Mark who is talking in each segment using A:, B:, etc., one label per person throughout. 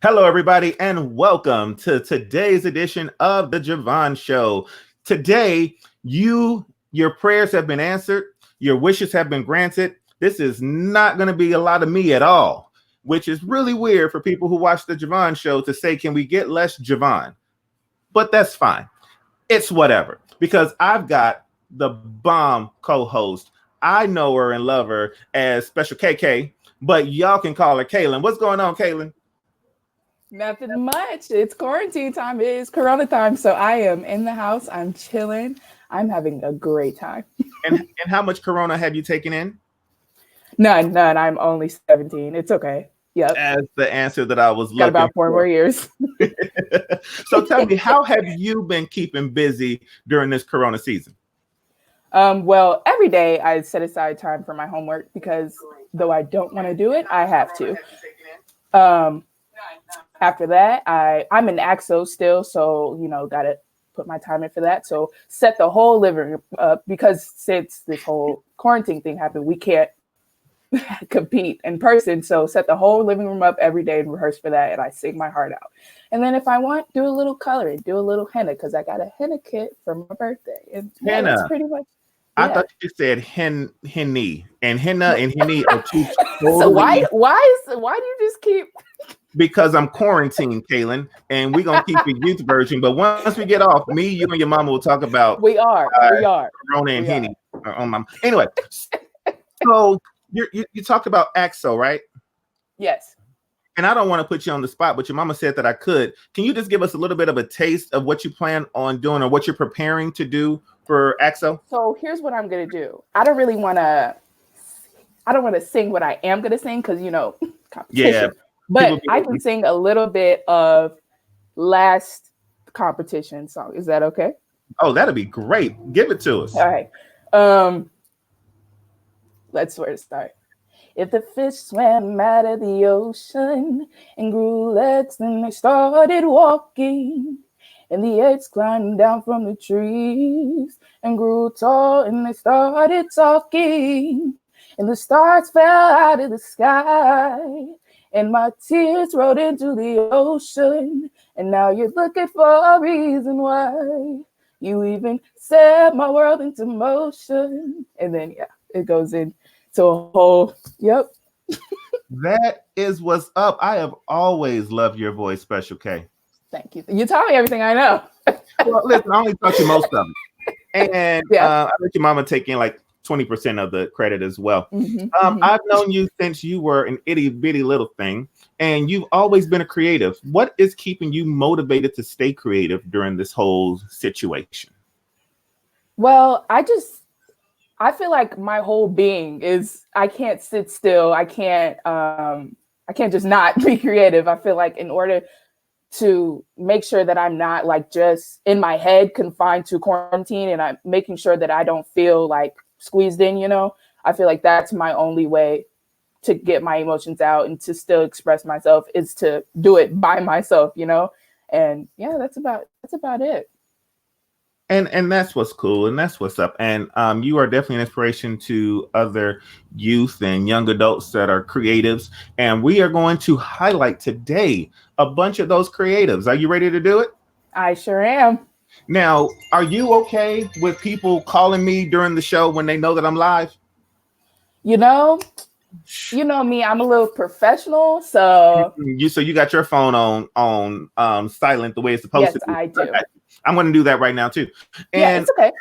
A: Hello, everybody, and welcome to today's edition of the Je Vaughn Show. Today, your prayers have been answered, your wishes have been granted. This is not going to be a lot of me at all, which is really weird for people who watch the Je Vaughn Show to say, can we get less Je Vaughn? But that's fine. It's whatever, because I've got the bomb co-host. I know her and love her as Special KK, but y'all can call her Kaylin. What's going on, Kaylin?
B: Nothing much. It's quarantine time. It is Corona time. So I am in the house. I'm chilling. I'm having a great time.
A: and how much Corona have you taken in?
B: None. I'm only 17. It's okay. Yep.
A: That's the answer that I was looking for.
B: Got about 4 more years.
A: So tell me, how have you been keeping busy during this Corona season?
B: Well, every day I set aside time for my homework because though I don't want to do it, I have to. After that, I'm in AXO still, so gotta put my time in for that. So set the whole living room up because since this whole quarantine thing happened, we can't compete in person. So set the whole living room up every day and rehearse for that, and I sing my heart out. And then if I want, do a little coloring, do a little henna because I got a henna kit for my birthday. And
A: henna,
B: that's pretty much.
A: I thought you said henny, and henna and henny are two totally.
B: So why do you just keep?
A: Because I'm quarantined, Kaylin, and we're gonna keep the youth version. But once we get off, me, you, and your mama will talk about
B: we are
A: Corona and henny. Anyway, so you talked about AXO, right?
B: Yes.
A: And I don't want to put you on the spot, but your mama said that I could. Can you just give us a little bit of a taste of what you plan on doing or what you're preparing to do for AXO?
B: So here's what I'm gonna do. I don't want to sing what I am gonna sing because competition.
A: Yeah.
B: But I can sing a little bit of last competition song. Is that okay?
A: Oh, that'd be great. Give it to us.
B: All right. Let's where to start. If the fish swam out of the ocean and grew legs, then they started walking. And the eggs climbed down from the trees and grew tall, and they started talking. And the stars fell out of the sky. And my tears rolled into the ocean. And now you're looking for a reason why. You even set my world into motion. And then, it goes into a whole, yep.
A: That is what's up. I have always loved your voice, Special K.
B: Thank you. You taught me everything I know.
A: Well, listen, I only taught you most of it. And I let your mama take in like 20% of the credit as well. I've known you since you were an itty bitty little thing, and you've always been a creative. What is keeping you motivated to stay creative during this whole situation?
B: Well, I feel like my whole being is, I can't sit still. I can't just not be creative. I feel like in order to make sure that I'm not like just in my head confined to quarantine, and I'm making sure that I don't feel like squeezed in, I feel like that's my only way to get my emotions out and to still express myself is to do it by myself, and that's about it.
A: And that's what's cool, and that's what's up. And you are definitely an inspiration to other youth and young adults that are creatives, and we are going to highlight today a bunch of those creatives. Are you ready to do it?
B: I sure am.
A: Now, are you okay with people calling me during the show when they know that I'm live?
B: You know me, I'm a little professional, so
A: you got your phone on silent the way it's supposed to be.
B: Yes, I do.
A: I'm going to do that right now too. And
B: it's okay.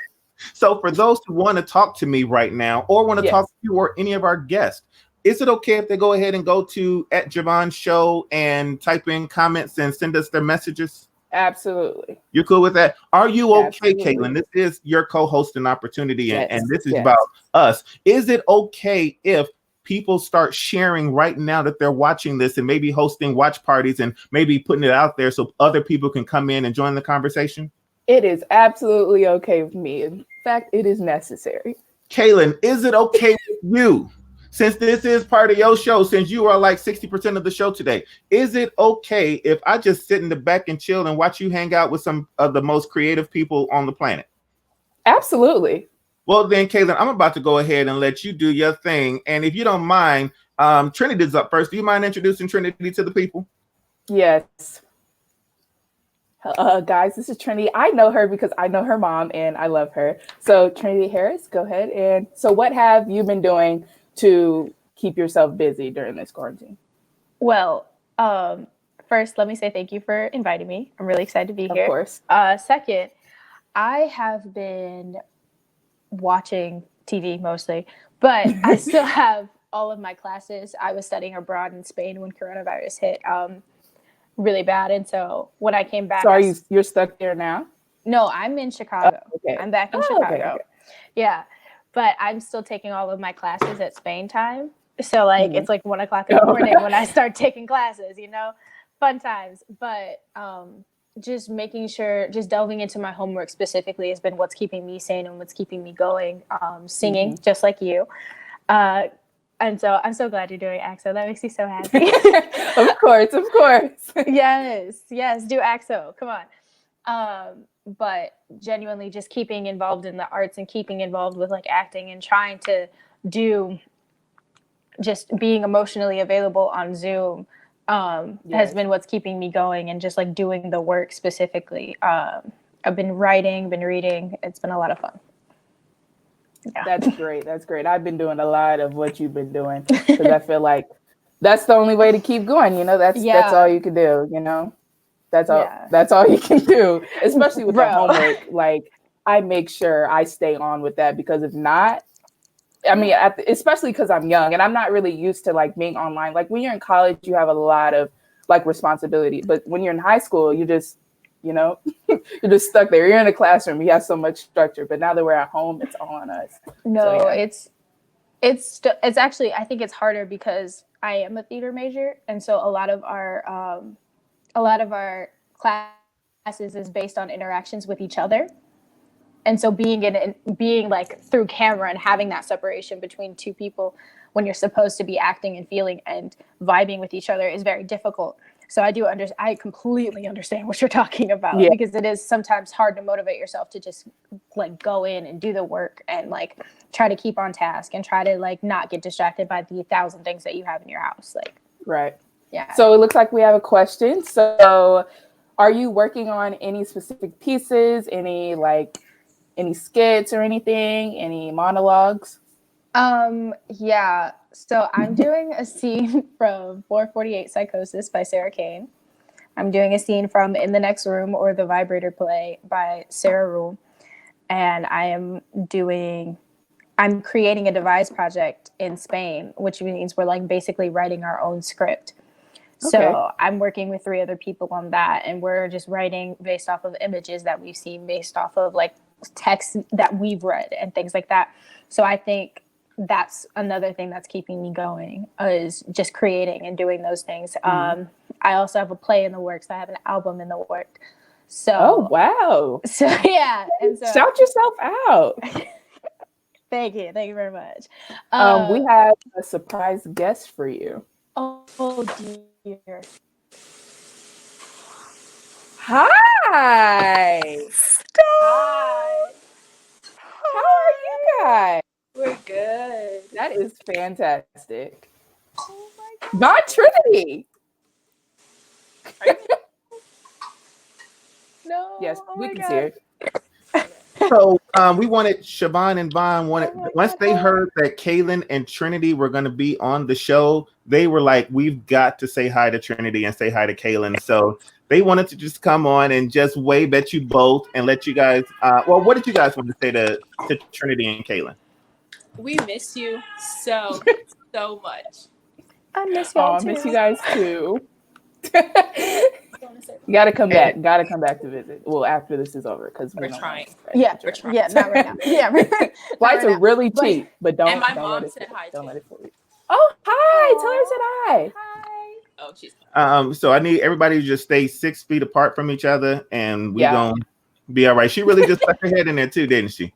A: So for those who want to talk to me right now or want to talk to you or any of our guests, is it okay if they go ahead and go to @Je Vaughn Show and type in comments and send us their messages?
B: Absolutely.
A: You're cool with that? Are you okay,
B: Absolutely.
A: Kaylin? This is your co-hosting opportunity, and this is
B: Yes.
A: about us. Is it okay if people start sharing right now that they're watching this and maybe hosting watch parties and maybe putting it out there so other people can come in and join the conversation?
B: It is absolutely okay with me. In fact, it is necessary.
A: Kaylin, is it okay with you? Since this is part of your show, since you are like 60% of the show today, is it okay if I just sit in the back and chill and watch you hang out with some of the most creative people on the planet?
B: Absolutely.
A: Well, then, Kaylin, I'm about to go ahead and let you do your thing. And if you don't mind, Trinity's up first. Do you mind introducing Trinity to the people?
B: Yes. Guys, this is Trinity. I know her because I know her mom and I love her. So, Trinity Harris, go ahead. And so, what have you been doing to keep yourself busy during this quarantine?
C: Well, first, let me say thank you for inviting me. I'm really excited to be here.
B: Of course.
C: Second, I have been watching TV mostly, but I still have all of my classes. I was studying abroad in Spain when coronavirus hit really bad. And so when I came back...
B: So you're stuck there now?
C: No, I'm in Chicago.
B: Oh, okay.
C: I'm back in Chicago.
B: Okay.
C: Yeah. But I'm still taking all of my classes at Spain time. So it's like 1 o'clock in the morning when I start taking classes, fun times. But just making sure, just delving into my homework specifically has been what's keeping me sane and what's keeping me going. Singing, just like you. And so I'm so glad you're doing AXO. That makes me so happy.
B: Of course.
C: Yes, do AXO. Come on. But genuinely just keeping involved in the arts and keeping involved with acting and trying to do just being emotionally available on Zoom has been what's keeping me going, and just doing the work specifically. I've been writing, been reading. It's been a lot of fun. Yeah.
B: That's great. I've been doing a lot of what you've been doing because I feel like that's the only way to keep going. That's all you can do. That's all you can do, especially with the homework. I make sure I stay on with that, because if not, I mean, especially because I'm young and I'm not really used to being online. When you're in college, you have a lot of responsibility, but when you're in high school, you just you're just stuck there. You're in a classroom. You have so much structure, but now that we're at home, it's all on us.
C: No, it's actually, I think it's harder because I am a theater major, and so a lot of our classes is based on interactions with each other, and so being through camera and having that separation between two people when you're supposed to be acting and feeling and vibing with each other is very difficult. So I completely understand what you're talking about, because it is sometimes hard to motivate yourself to just go in and do the work and try to keep on task and try to not get distracted by the 1,000 things that you have in your house.
B: Right.
C: Yeah.
B: So it looks like we have a question. So are you working on any specific pieces, any skits or anything, any monologues?
C: Yeah. So I'm doing a scene from 448 Psychosis by Sarah Kane. I'm doing a scene from In the Next Room, or The Vibrator Play by Sarah Rule. And I'm creating a device project in Spain, which means we're basically writing our own script. Okay. So I'm working with 3 other people on that, and we're just writing based off of images that we've seen, based off of text that we've read and things like that. So I think that's another thing that's keeping me going, is just creating and doing those things. I also have a play in the works. I have an album in the works. So,
B: oh wow!
C: So yeah, and so
B: shout yourself out.
C: Thank you very much.
B: We have a surprise guest for you.
C: Oh dear.
B: Hi.
C: Stop. Hi.
B: How are you guys?
C: We're good.
B: That is fantastic.
C: Oh my God.
B: Not Trinity.
C: No.
B: Yes, we can see her.
A: So we wanted Je Vaughn and Vaughn once they heard that Kaylin and Trinity were going to be on the show, they were like, we've got to say hi to Trinity and say hi to Kaylin. So they wanted to just come on and just wave at you both and let you guys. What did you guys want to say to Trinity and Kaylin?
D: We miss you so much.
C: I miss y'all too.
B: I miss you guys too. You gotta come back. Gotta come back to visit. Well, after this is over, because
D: we're trying.
C: Yeah, we're trying. Yeah, not right now. Yeah,
B: flights are really cheap, but don't.
D: And my
B: don't
D: mom
B: let
D: said hi.
B: Don't let it fool you. Oh, hi! Tell her I said hi.
C: Hi.
D: Oh, she's.
A: So I need everybody to just stay 6 feet apart from each other, and we're gonna be all right. She really just stuck her head in there too, didn't she?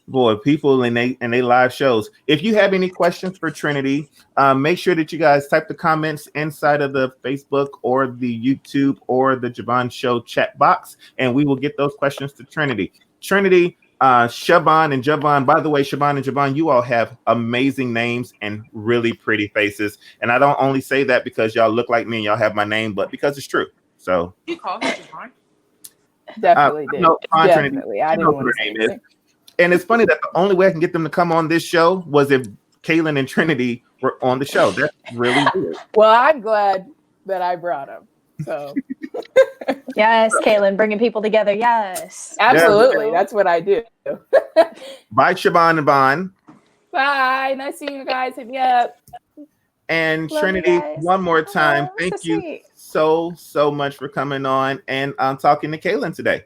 A: Boy, people and they live shows. If you have any questions for Trinity, make sure that you guys type the comments inside of the Facebook or the YouTube or the Je Vaughn Show chat box, and we will get those questions to Trinity. Trinity, Siobhan and Je Vaughn. By the way, Siobhan and Je Vaughn, you all have amazing names and really pretty faces. And I don't only say that because y'all look like me and y'all have my name, but because it's true. So
D: You call her Javon?
B: Definitely did.
A: no,
B: Definitely. I didn't
A: know
B: want
A: what
B: to
A: her
B: say
A: name is.
B: anything.
A: And it's funny that the only way I can get them to come on this show was if Kaylin and Trinity were on the show. That's really weird.
B: Well, I'm glad that I brought them. So
C: Yes, Kaylin, bringing people together. Yes.
B: absolutely, that's what I do.
A: Bye, Siobhan and Vaughn.
B: Bye. Nice seeing you guys. Hit me up.
A: And
C: Love you
A: Trinity,
C: guys.
A: one more time,
C: Oh,
A: thank
C: so
A: you
C: sweet.
A: so much for coming on and talking to Kaylin today.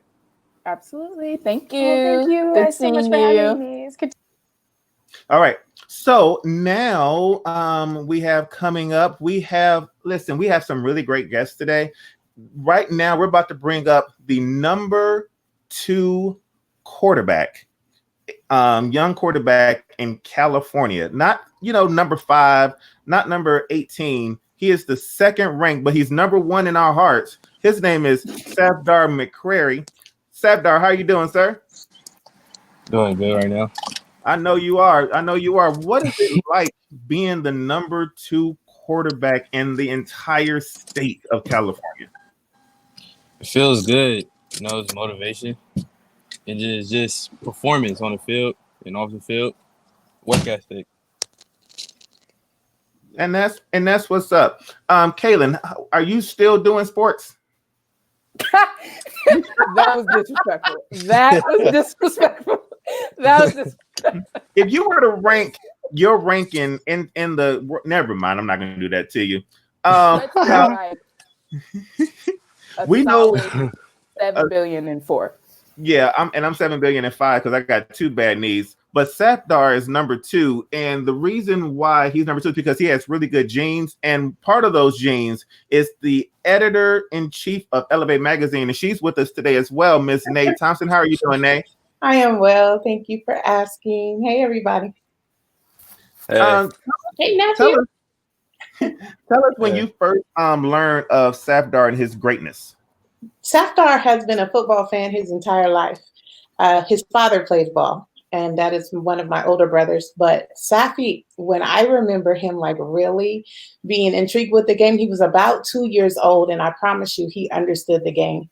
B: Absolutely. Thank you.
C: Oh, thank you
B: Good
C: guys so much
B: seeing
C: for having
B: you.
C: me. It's good.
A: All right. So now we have coming up, we have some really great guests today. Right now, we're about to bring up the number 2 quarterback, young quarterback in California. Not, number 5, not number 18. He is the second ranked, but he's number 1 in our hearts. His name is Safdar McCrary. Safdar, how are you doing, sir?
E: Doing good right now.
A: I know you are. What is it like being the number 2 quarterback in the entire state of California?
E: It feels good. It's motivation. And just performance on the field and off the field. Work ethic.
A: And that's what's up. Kaylin, are you still doing sports?
B: That was disrespectful.
A: If you were to rank your ranking in the, never mind, I'm not going to do that to you. We know
B: 7,000,000,004.
A: Yeah, I'm 7,000,000,005 because I got 2 bad knees. But Safdar is number 2, and the reason why he's number 2 is because he has really good genes, and part of those genes is the editor-in-chief of Elevate Magazine, and she's with us today as well, Miss Nay Thompson. How are you doing, Nay?
F: I am well. Thank you for asking. Hey, everybody.
E: Hey.
F: Hey, nephew.
A: Tell us when you first learned of Safdar and his greatness.
F: Safdar has been a football fan his entire life. His father played ball, and that is one of my older brothers. But Safi, when I remember him like really being intrigued with the game, he was about 2 years old, and I promise you, he understood the game.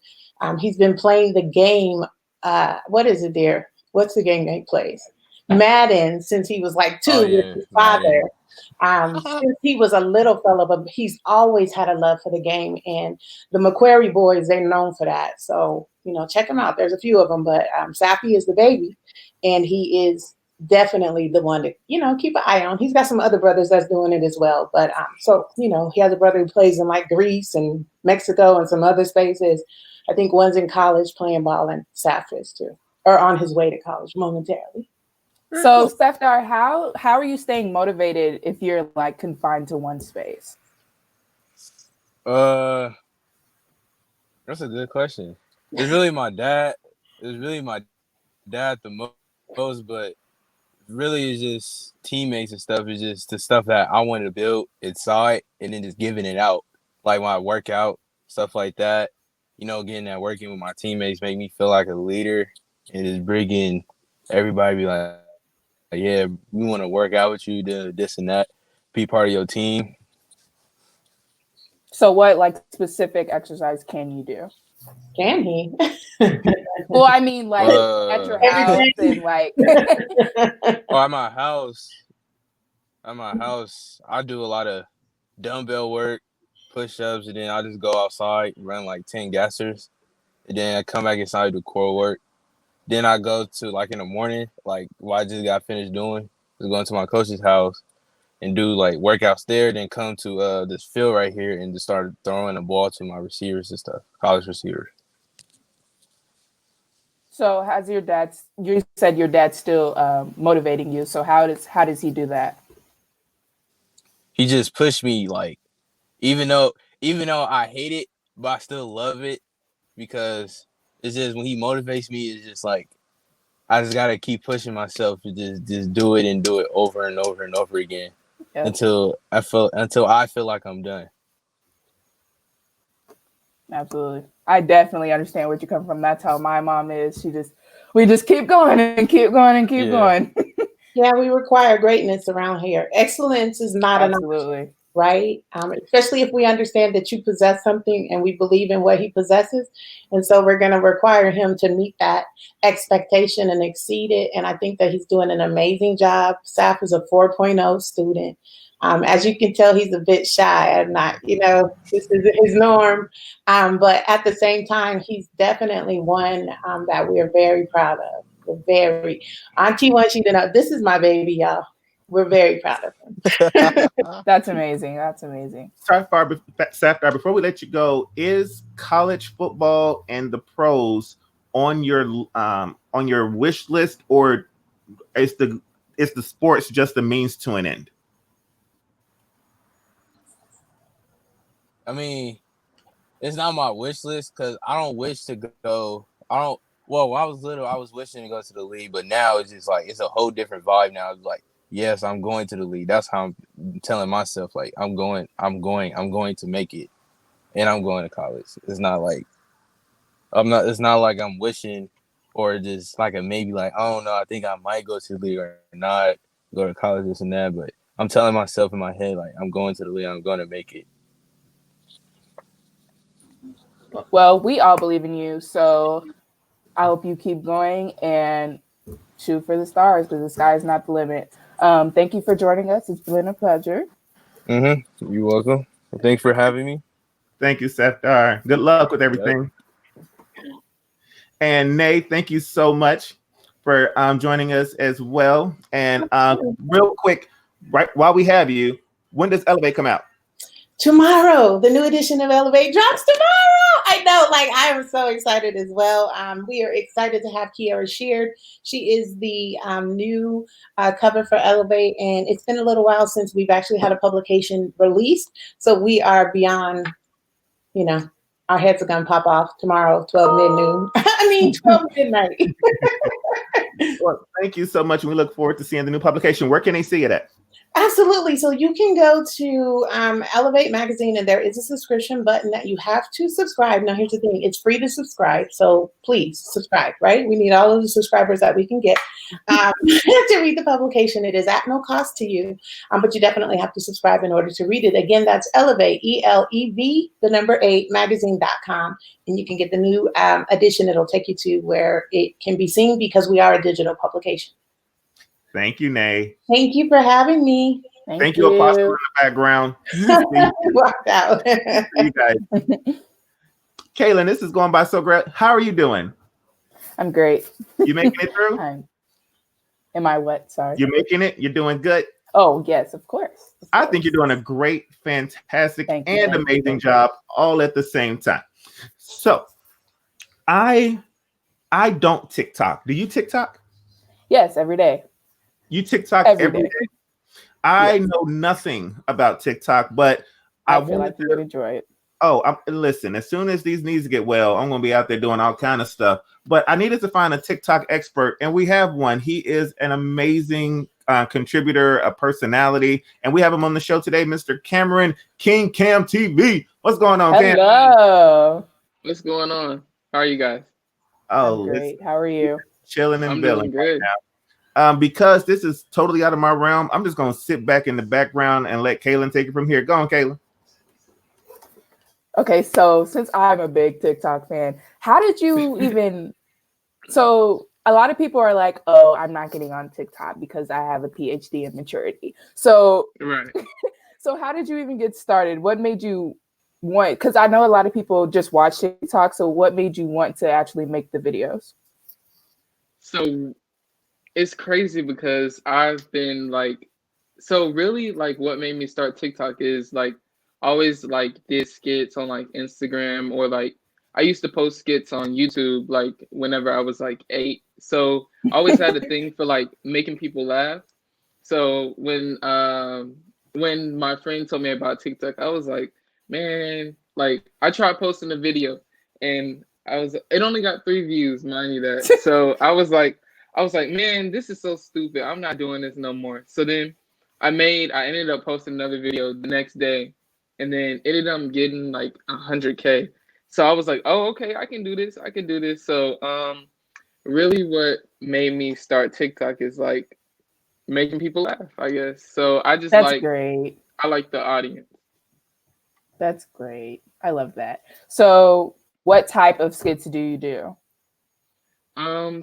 F: He's been playing the game. What is it there? What's the game he plays? Madden since he was like 2 with his father. Since he was a little fella, but he's always had a love for the game. And the McQuarrie boys, they're known for that. So, check them out. There's a few of them, but Safi is the baby. And he is definitely the one to, keep an eye on. He's got some other brothers that's doing it as well. But he has a brother who plays in like Greece and Mexico and some other spaces. I think one's in college playing ball, and Saf is too, or on his way to college momentarily.
B: So, Safdar, how are you staying motivated if you're like confined to one space?
E: That's a good question. It's really my dad. The most, but really it's just teammates and stuff. It's just the stuff that I wanted to build inside and then just giving it out. Like my workout, stuff like that. Getting that working with my teammates make me feel like a leader and just bringing everybody be like, yeah, we want to work out with you, do this and that, be part of your team.
B: So what like specific exercise can you do?
F: Can he?
B: Well, I mean, like at your house and like.
E: At my house, I do a lot of dumbbell work, push-ups, and then I just go outside, run like 10 gassers, and then I come back inside do core work. Then I go to like in the morning, like what I just got finished doing, is going to my coach's house and do like workouts there. Then come to this field right here and just start throwing the ball to my receivers and stuff, college receivers.
B: So has you said your dad's still motivating you. So how does he do that?
E: He just pushed me like, even though I hate it, but I still love it because it's just when he motivates me, it's just like I just gotta keep pushing myself to just do it and do it over and over and over again until I feel like I'm done.
B: Absolutely. I definitely understand where you come from. That's how my mom is. She just We just keep going and keep going and keep going.
F: Yeah, we require greatness around here. Excellence is not enough.
B: Absolutely.
F: Right? Especially if we understand that you possess something and we believe in what he possesses. And so we're going to require him to meet that expectation and exceed it. And I think that he's doing an amazing job. Saf is a 4.0 student. As you can tell, he's a bit shy. I'm not, this is his norm. But at the same time, he's definitely one that we're very proud of. We're very, Auntie wants you to know, this is my baby, y'all. We're very proud of him.
B: That's amazing. That's amazing.
A: Safdar, before we let you go, is college football and the pros on your wish list, or is the sports just a means to an end?
E: I mean, it's not my wish list because I don't wish to go. Well, when I was little, I was wishing to go to the league, but now it's just like it's a whole different vibe now. It's like, yes, I'm going to the league. That's how I'm telling myself, like, I'm going to make it, and I'm going to college. It's not like I'm wishing or just like a maybe, like, I don't know, I think I might go to the league or not, go to college, this and that. But I'm telling myself in my head, like, I'm going to the league. I'm going to make it.
B: Well, we all believe in you, so I hope you keep going and shoot for the stars, because the sky is not the limit. Thank you for joining us. It's been a pleasure.
E: You're welcome. Well, thanks for having me.
A: Thank you, Safdar. Good luck with everything. Yep. And Nay, thank you so much for joining us as well. And real quick, right while we have you, when does Elevate come out?
F: Tomorrow, the new edition of Elevate drops tomorrow. I know, like, I am so excited as well. We are excited to have Kiara Sheard. She is the new cover for Elevate, and it's been a little while since we've actually had a publication released. So we are beyond, our heads are going to pop off tomorrow, 12 midnight.
A: Well, thank you so much. And we look forward to seeing the new publication. Where can they see it at?
F: Absolutely. So you can go to Elevate Magazine, and there is a subscription button that you have to subscribe. Now, here's the thing. It's free to subscribe. So please subscribe, right? We need all of the subscribers that we can get to read the publication. It is at no cost to you, but you definitely have to subscribe in order to read it. Again, that's Elevate, ELEV, 8, magazine.com. And you can get the new edition. It'll take you to where it can be seen because we are a digital publication.
A: Thank you, Nay.
F: Thank you for having me.
A: Thank you, Apostle, in the background.
F: Walked out.
A: You guys. Kaylin, this is going by so great. How are you doing?
B: I'm great.
A: You making it through?
B: Am I what? Sorry.
A: You're making it? You're doing good?
B: Oh, yes, of course.
A: I think you're doing a great, fantastic, and amazing job all at the same time. So, I don't TikTok. Do you TikTok?
B: Yes, every day.
A: You TikTok every day. I know nothing about TikTok, but
B: I feel like you would enjoy it.
A: Oh, listen, as soon as these knees get well, I'm going to be out there doing all kind of stuff. But I needed to find a TikTok expert, and we have one. He is an amazing contributor, a personality, and we have him on the show today, Mr. Cameron King Cam TV. What's going on, Cam?
B: Hello.
G: What's going on? How are you guys?
A: Oh,
B: great. How are you?
A: Chilling and billing
G: good.
A: Right now. Because this is totally out of my realm, I'm just going to sit back in the background and let Kaylin take it from here. Go on, Kaylin.
B: Okay, so since I'm a big TikTok fan, how did you even... So a lot of people are like, oh, I'm not getting on TikTok because I have a PhD in maturity. So,
G: right.
B: So how did you even get started? What made you want... Because I know a lot of people just watch TikTok, so what made you want to actually make the videos?
G: So... It's crazy because I've been like, so really like what made me start TikTok is like always like did skits on like Instagram, or like I used to post skits on YouTube like whenever I was like 8. So I always had a thing for like making people laugh. So when my friend told me about TikTok, I was like, man, like I tried posting a video and it only got 3 views, mind you that. So I was like, man, this is so stupid. I'm not doing this no more. So then I ended up posting another video the next day, and then ended up getting like 100K. So I was like, oh, okay, I can do this. So really what made me start TikTok is like making people laugh, I guess. So
B: That's great.
G: I like the audience.
B: That's great. I love that. So, what type of skits do you do?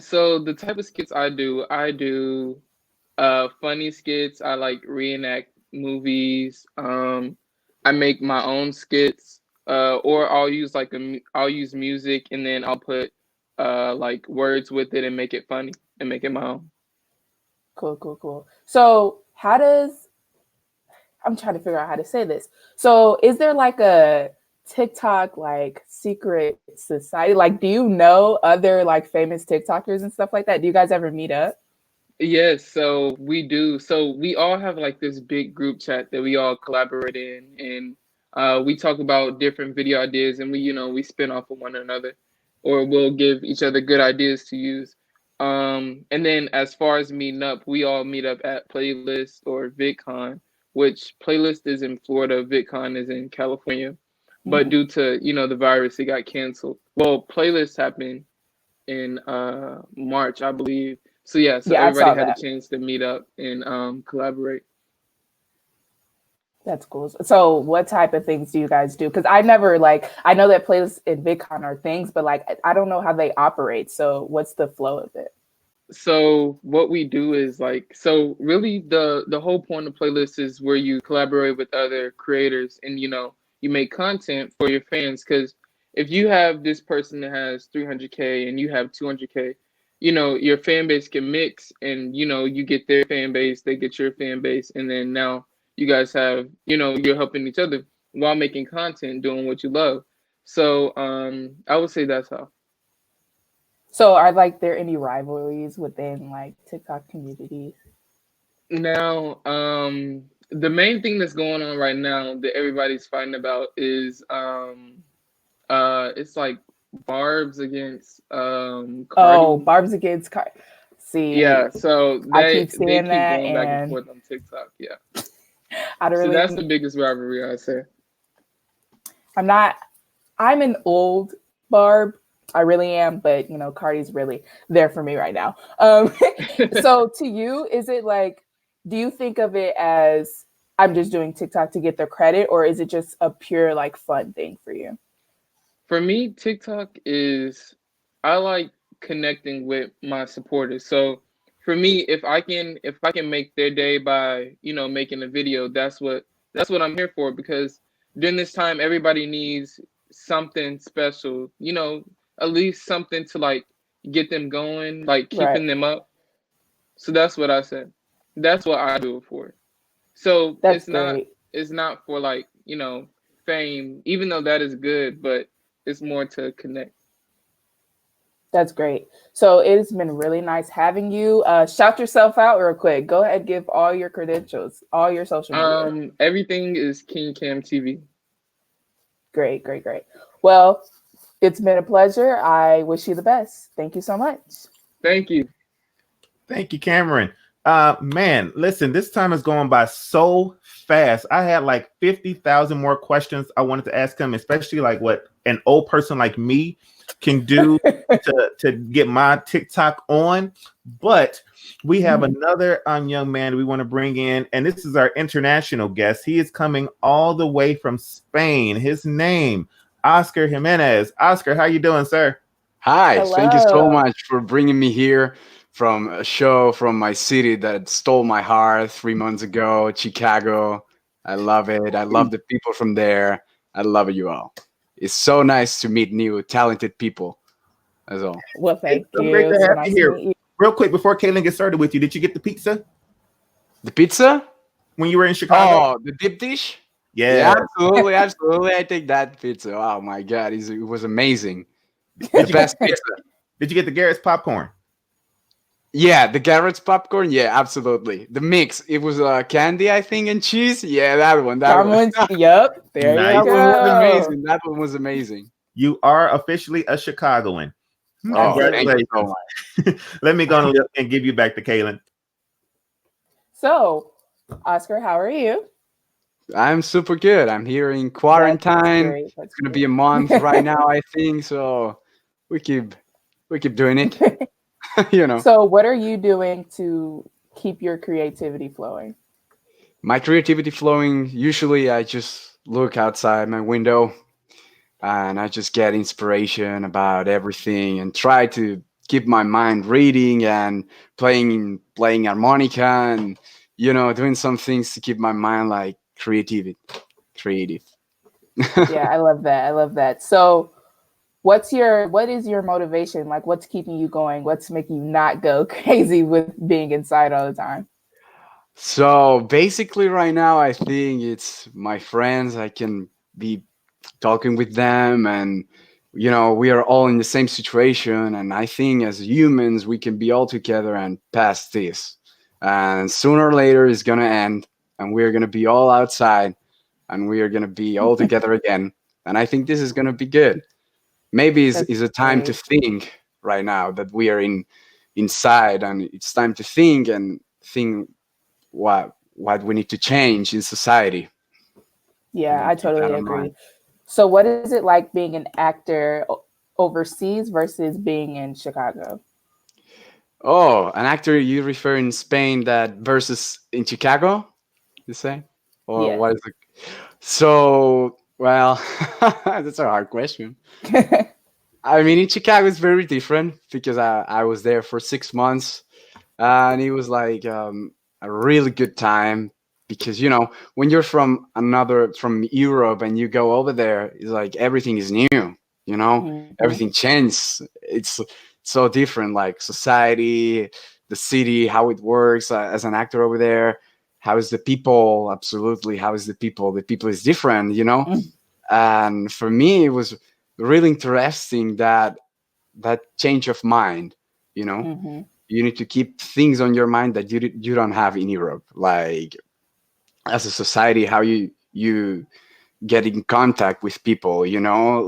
G: So the type of skits I do funny skits. I like reenact movies. I make my own skits. Or I'll use music and then I'll put like words with it and make it funny and make it my own.
B: Cool, cool, cool. So, how does I'm trying to figure out how to say this. So, is there like a TikTok like secret society? Like, do you know other like famous TikTokers and stuff like that? Do you guys ever meet up?
G: Yes, so we do. So we all have like this big group chat that we all collaborate in, and we talk about different video ideas, and we spin off of one another, or we'll give each other good ideas to use. And then as far as meeting up, we all meet up at Playlist or VidCon, which Playlist is in Florida, VidCon is in California, but
B: Mhm.
G: due to the virus, it got canceled. Well, Playlist happened in March, I believe. So yeah, so
B: Yeah, I
G: everybody
B: saw
G: had a
B: that.
G: chance to meet up and collaborate.
B: That's cool. So, what type of things do you guys do? Because I never like I know that playlists and VidCon are things, but like I don't know how they operate. So, what's the flow of it?
G: So what we do is like, so really the whole point of Playlist is where you collaborate with other creators and you make content for your fans. Because if you have this person that has 300K and you have 200K, your fan base can mix, and you get their fan base, they get your fan base, and then now you guys have, you're helping each other while making content, doing what you love. So I would say that's how.
B: So, are like there any rivalries within like TikTok communities?
G: Now, the main thing that's going on right now that everybody's fighting about is it's like Barb's against
B: Oh,
G: Cardi.
B: Barb's against Car. See,
G: Yeah, so
B: I
G: they
B: keep
G: they
B: seeing
G: keep
B: that,
G: going back and
B: and
G: forth on TikTok. Yeah,
B: I don't
G: so that's the
B: really.
G: biggest rivalry I'd say.
B: I'm not. I'm an old Barb. I really am, but Cardi's really there for me right now. So to you, is it like, do you think of it as I'm just doing TikTok to get the credit, or is it just a pure like fun thing for you?
G: For me, TikTok is I like connecting with my supporters. So for me, if I can make their day by, making a video, that's what I'm here for, because during this time everybody needs something special, at least something to like get them going, like
B: Right.
G: keeping them up. So that's what I said. That's what I do it for. So
B: That's
G: it's
B: great.
G: not for like, fame, even though that is good, but it's more to connect.
B: That's great. So it has been really nice having you. Shout yourself out real quick. Go ahead, give all your credentials, all your social media.
G: Everything is King Cam TV.
B: Great, great, great. Well, it's been a pleasure. I wish you the best. Thank you so much.
G: Thank you.
A: Thank you, Cameron. Man, listen, this time is going by so fast. I had like 50,000 more questions I wanted to ask him, especially like what an old person like me can do to get my TikTok on. But we have another young man we want to bring in, and this is our international guest. He is coming all the way from Spain. His name, Oscar Jimenez. Oscar, how you doing, sir?
H: Hi, thank you so
B: Hello.
H: much for bringing me here from a show from my city that stole my heart 3 months ago, Chicago. I love it. I love the people from there. I love you all. It's so nice to meet new talented people. That's all.
B: Well,
A: It's
B: thank
A: so great
B: you.
A: to
B: So
A: have you
B: nice to
A: here.
B: meet you.
A: Real quick, before Kaylin gets started with you, did you get the pizza
H: The pizza?
A: when you were in Chicago?
H: Oh, the deep dish? Yeah,
A: Yeah.
H: absolutely, absolutely. I take that pizza. Oh my God, it was amazing. The
A: Did you get
H: best pizza.
A: did you get the Garrett's popcorn?
H: Yeah, the carrots popcorn. Yeah, absolutely. The mix. It was candy, I think, and cheese. Yeah, that one. That one.
B: Comments. Yep. There you
A: Nice.
H: That one was
B: go.
H: amazing. That one was amazing.
A: You are officially a Chicagoan.
H: Oh,
B: That's it.
H: thank you so
A: Congratulations.
H: much.
A: Let me go and give you back to Kaylin.
B: So, Oscar, how are you?
H: I'm super good. I'm here in
B: That's
H: quarantine.
B: great. That's
H: It's gonna be a
B: great.
H: month right now, I think. So we keep we keep doing it. you know.
B: So, what are you doing to keep your creativity flowing?
H: My creativity flowing, usually I just look outside my window and I just get inspiration about everything and try to keep my mind reading and playing harmonica and doing some things to keep my mind like creative.
B: Yeah, I love that. I love that. So, what is your motivation? Like, what's keeping you going? What's making you not go crazy with being inside all the time?
H: So basically right now I think it's my friends. I can be talking with them, and we are all in the same situation, and I think as humans we can be all together and pass this, and sooner or later it's going to end, and we're going to be all outside, and we are going to be all together again, and I think this is going to be good. Maybe
B: That's
H: is a time to
B: great.
H: think right now that we are inside, and it's time to think what we need to change in society, and
B: Yeah,
H: then
B: I
H: keep that
B: totally
H: in mind.
B: agree. So, what is it like being an actor overseas versus being in Chicago?
H: Oh, an actor you refer in Spain that versus in Chicago, you say? Or
B: Yes.
H: what is it? So, well, that's a hard question. I mean, in Chicago, it's very different because I was there for 6 months, and it was like a really good time because, when you're from Europe and you go over there, it's like everything is new,
B: Mhm.
H: everything changes. It's so different, like society, the city, how it works as an actor over there. How is the people? Absolutely. How is the people? The people is different.
B: Mm.
H: And for me, it was really interesting that change of mind, you know
B: Mhm.
H: you need to keep things on your mind that you don't have in Europe, like as a society, how you get in contact with people,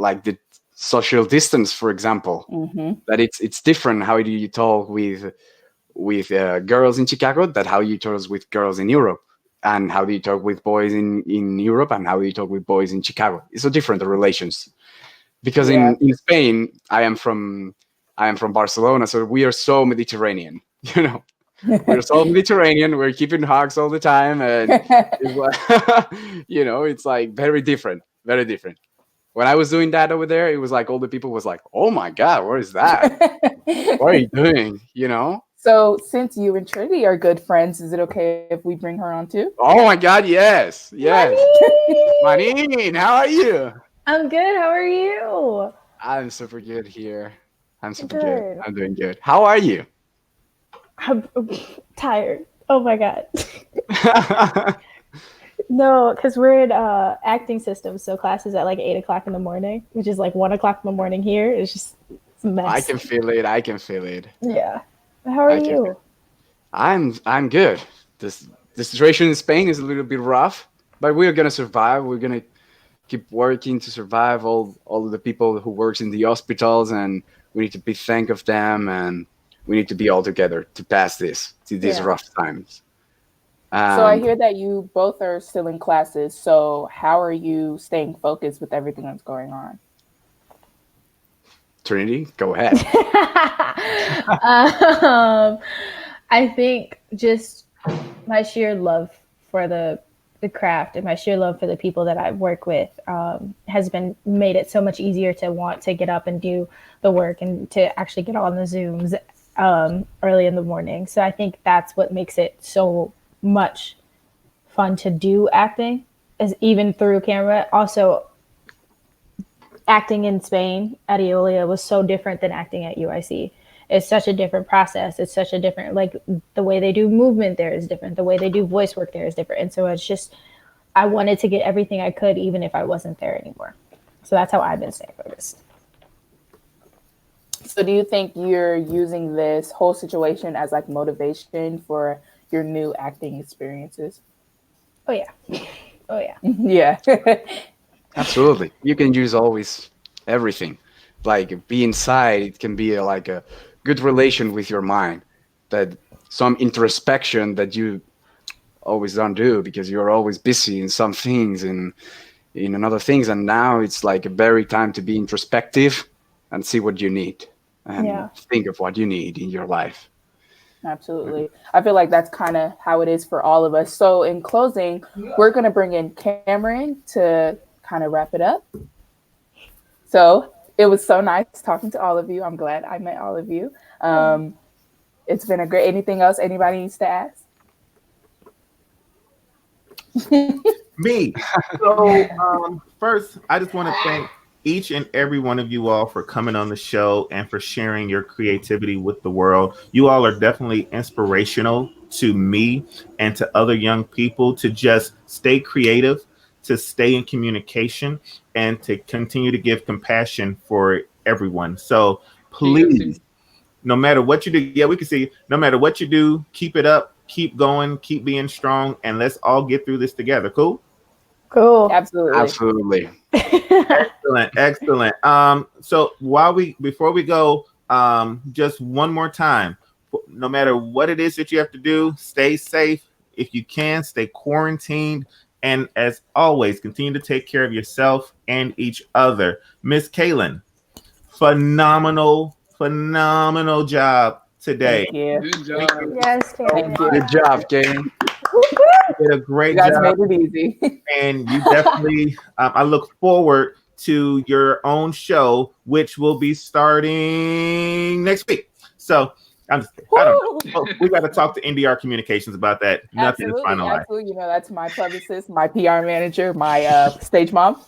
H: like the social distance, for example,
B: Mhm.
H: that it's different. How do you talk with girls in Chicago that how you talk with girls in Europe, and how do you talk with boys in Europe, and how do you talk with boys in Chicago? It's so different, the relations, because
B: Yeah.
H: in Spain, I am from Barcelona, so we are so Mediterranean. you know we're so Mediterranean. We're keeping hugs all the time, and it's like, it's like very different, very different. When I was doing that over there, it was like all the people was like, "Oh my God, what is that? What are you doing?"
B: So, since you and Trinity are good friends, is it okay if we bring her on too?
H: Oh my God, yes, yes.
C: Money.
H: Manine, how are you?
C: I'm good. How are you?
H: I'm super good here. I'm super good.
C: Good.
H: I'm doing good. How are you?
C: I'm tired. Oh my god. No, because we're in acting systems, so class is at like 8 o'clock in the morning, which is like 1 o'clock in the morning here. It's a
H: I
C: mess.
H: can feel it. I can feel it.
C: Yeah. How are
H: I can.
C: you?
H: I'm good. This the situation in Spain is a little bit rough, but we're gonna survive. We're gonna keep working to survive. All of the people who works in the hospitals, and we need to be thank of them, and we need to be all together to pass these
C: Yeah.
H: rough times.
B: So, I
H: And
B: hear that you both are still in classes. So, how are you staying focused with everything that's going on?
H: Trinity, go ahead.
C: um, I think just my sheer love for the craft and my sheer love for the people that I work with has been made it so much easier to want to get up and do the work and to actually get on the Zooms early in the morning. So I think that's what makes it so much fun to do acting, is even through camera. Also, acting in Spain at Eolia was so different than acting at UIC. It's such a different process. It's such a different, like, the way they do movement there is different. The way they do voice work there is different. And so it's just, I wanted to get everything I could, even if I wasn't there anymore. So that's how I've been staying focused.
B: So, do you think you're using this whole situation as like motivation for your new acting experiences?
C: Oh, yeah. Oh, yeah.
B: Yeah.
H: Absolutely, you can use always everything. Like be inside, it can be like a good relation with your mind. That some introspection that you always don't do because you're always busy in some things and in another things, and now it's like a very time to be introspective and see what you need. and think of what you need in your life.
B: Absolutely. I feel like that's kind of how it is for all of us. So in closing, we're going to bring in Cameron to kind of wrap it up. So it was so nice talking to all of you. I'm glad I met all of you. It's been a great, anything else anybody needs to ask?
A: Me. So first, I just want to thank each and every one of you all for coming on the show and for sharing your creativity with the world. You all are definitely inspirational to me and to other young people to just stay creative, to stay in communication, and to continue to give compassion for everyone. So please, no matter what you do, we can see, no matter what you do, keep it up, keep going, keep being strong, and let's all get through this together. Cool?
C: Cool.
B: Absolutely.
A: Excellent. So before we go, just one more time, no matter what it is that you have to do, stay safe. If you can, stay quarantined. And as always, continue to take care of yourself and each other. Miss Kaylin, phenomenal job today.
B: Thank you.
G: Good job.
C: Yes,
B: Thank you.
H: Good job, Kaylin.
A: You did a great
B: You guys
A: job.
B: made it easy.
A: And you definitely, I look forward to your own show, which will be starting next week. So I don't know. We got to talk to NDR Communications about that. Nothing is finalized.
B: Absolutely. You know, that's my publicist, my PR manager, my stage mom.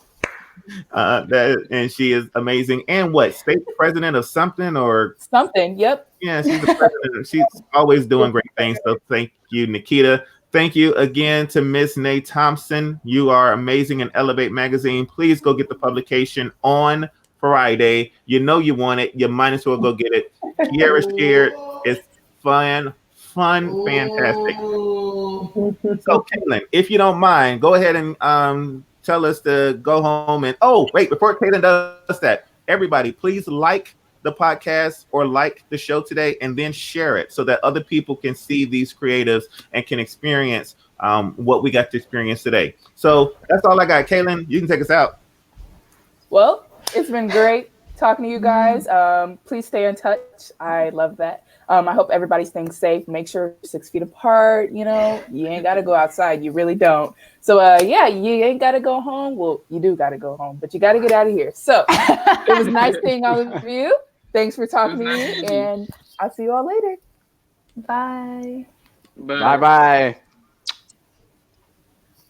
A: And she is amazing. And what, state president of something or
B: something? Yep.
A: Yeah, she's the president. She's always doing great things. So thank you, Nikita. Thank you again to Miss Nay Thompson. You are amazing in Elevate Magazine. Please go get the publication on Friday. You know you want it. You might as well go get it. Kiara shared. It's fun, fantastic. So, Kaylin, if you don't mind, go ahead and tell us to go home. And wait, before Kaylin does that, everybody, please like the podcast or like the show today, and then share it so that other people can see these creatives and can experience what we got to experience today. So that's all I got. Kaylin, you can take us out.
B: Well, it's been great talking to you guys. Please stay in touch. I love that. I hope everybody's staying safe. Make sure you're 6 feet apart. You know, you ain't got to go outside. You really don't. So, you ain't got to go home. Well, you do got to go home, but you got to get out of here. So it was nice seeing all of you. Thanks for talking to me, and I'll see you all later.
C: Bye.
H: Bye-bye.